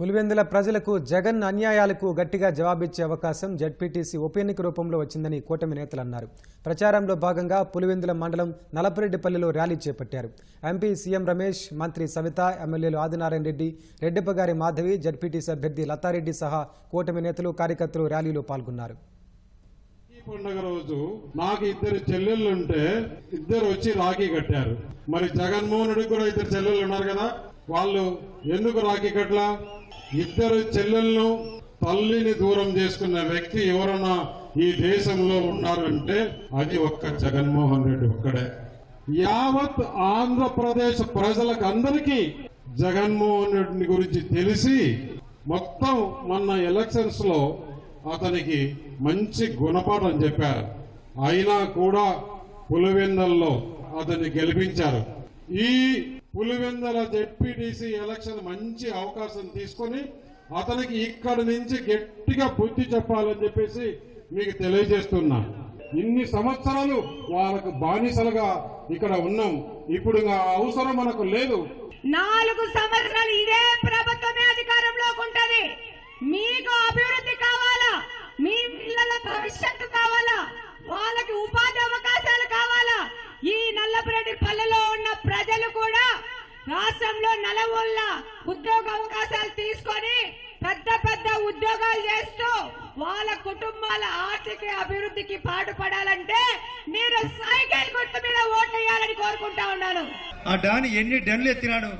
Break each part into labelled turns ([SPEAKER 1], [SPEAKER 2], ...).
[SPEAKER 1] పులివెందుల ప్రజలకు జగన్ అన్యాయాలకు గట్టిగా జవాబిచ్చే అవకాశం జెడ్పీటీసీ ఉప ఎన్నిక రూపంలో వచ్చిందని కూటమి నేతలు అన్నారు. ప్రచారంలో భాగంగా పులివెందుల మండలం నలపరెడ్డిపల్లిలో ర్యాలీ చేపట్టారు. ఎంపీ సీఎం రమేష్, మంత్రి సవిత, ఎమ్మెల్యేలు ఆదినారాయణ రెడ్డి, రెడ్డిపగారి మాధవి, జెడ్పీటీసీ అభ్యర్థి లతారెడ్డి సహా కూటమి నేతలు, కార్యకర్తలు ర్యాలీలో పాల్గొన్నారు.
[SPEAKER 2] పండుగ రోజు నాకు ఇద్దరు చెల్లెళ్ళుంటే ఇద్దరు వచ్చి రాఖీ కట్టారు. మరి జగన్మోహన్ రెడ్డికి కూడా ఇద్దరు చెల్లెళ్ళు ఉన్నారు కదా, వాళ్ళు ఎందుకు రాఖీ కట్లా? ఇద్దరు చెల్లెళ్ళు తల్లిని దూరం చేసుకున్న వ్యక్తి ఎవరన్నా ఈ దేశంలో ఉన్నారంటే అది ఒక్క జగన్మోహన్ రెడ్డి ఒక్కడే. యావత్ ఆంధ్రప్రదేశ్ ప్రజలకు అందరికీ జగన్మోహన్ రెడ్డిని గురించి తెలిసి మొత్తం మొన్న ఎలక్షన్స్ లో అతనికి మంచి గుణపాఠం చెప్పారు. అయినా కూడా పులివెందులలో అతన్ని గెలిపించారు. ఈ పులివెందుల జెడ్పీటీసీ ఎలక్షన్ మంచి అవకాశం తీసుకొని అతనికి ఇక్కడి నుంచి గట్టిగా బుద్ధి చెప్పాలని చెప్పేసి మీకు తెలియజేస్తున్నా. ఇన్ని సంవత్సరాలు వాళ్ళకు బానిసలుగా ఇక్కడ ఉన్నాం. ఇప్పుడు అవసరం మనకు లేదు.
[SPEAKER 3] 4 సంవత్సరాలు ఇదే ప్రభుత్వమే అధికారంలోకి ఉంటది. మీకు అభివృద్ధి కావాలా, మీ పిల్లల భవిష్యత్తు కావాలా, వాళ్ళకి ఉపాధి అవకాశాలు కావాలా? ఈ నల్లపరెడ్డిపల్లిలో ఉన్న ప్రజలు కూడా రాష్ట్రంలో నలుమూల ఉద్యోగ అవకాశాలు తీసుకొని పెద్ద పెద్ద ఉద్యోగాలు చేస్తూ వాళ్ళ కుటుంబాల ఆర్థిక అభివృద్ధికి పాటుపడాలంటే మీరు సైకిల్ గుర్తు మీద ఓట్లేయాలని కోరుకుంటా ఉన్నాను.
[SPEAKER 4] ఆ డాని ఎన్ని డన్లు ఎత్తినాడు,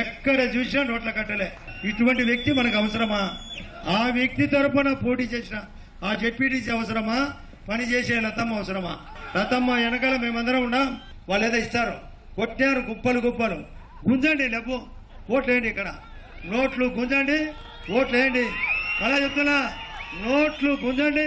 [SPEAKER 4] ఎక్కడ చూసినా నోట్ల కట్టలే. ఇటువంటి వ్యక్తి మనకు అవసరమా? ఆ వ్యక్తి తరపున పోటీ చేసిన ఆ జెడ్పీటీసీ అవసరమా? పని చేసే లతమ్మ అవసరమా? లతమ్మ వెనకాల మేమందరం ఉన్నాం. వాళ్ళు ఏదో ఇస్తారు, కొట్టారు కుప్పలు కుప్పలు. గుంజండి, లేపు ఓట్లేయండి. ఇక్కడ నోట్లు గుంజండి, ఓట్లేయండి. అలా చెప్తున్నా, నోట్లు గుంజండి,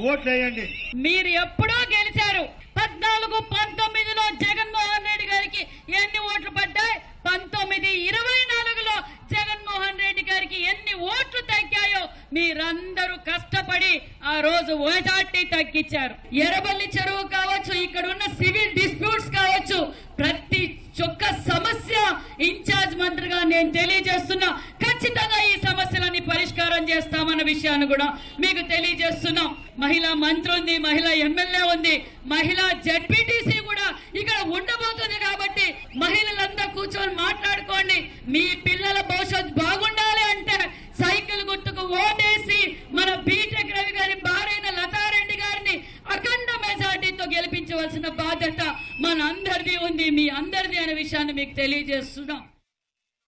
[SPEAKER 4] ఓట్లేయండి.
[SPEAKER 5] మీరు ఎప్పుడో గెలిచారు. 14-19లో జగన్మోహన్ రెడ్డి గారికి ఎన్ని ఓట్లు పడ్డాయి? 19-24లో జగన్మోహన్ రెడ్డి గారికి ఎన్ని ఓట్లు తగ్గాయో మీరందరూ కష్టపడి ఆ రోజు ఓటాన్ని తగ్గించారు. ఎర్రబల్లి చెరువు కావచ్చు, ఇక్కడ ఉన్న సివిల్ డిస్ప్యూట్స్ కావచ్చు, ప్రతి ఒక్క సమస్య ఇన్ఛార్జ్ మంత్రిగా నేను తెలియజేస్తున్నా. ఖచ్చితంగా ఈ సమస్యలని పరిష్కారం చేస్తామన్న విషయాన్ని కూడా మీకు తెలియజేస్తున్నాం. మహిళా మంత్రి ఉంది, మహిళా ఎమ్మెల్యే ఉంది, మహిళా జెడ్పీటీసీ కూడా ఇక్కడ ఉండబోతుంది. కాబట్టి మహిళలంతా కూర్చొని మాట్లాడుకోండి. మీ పిల్లల భవిష్యత్తు బాగుండాలి అంటే సైకిల్ గుర్తుకు ఓటేసి మన బీటెక్ రవి గారి భార్యైన లతారెడ్డి గారిని అఖండ మెజార్టీతో గెలిపించవలసిన బాధ్యత మన అందరిది ఉంది, మీ అందరిది అనే విషయాన్ని మీకు తెలియజేస్తున్నాం.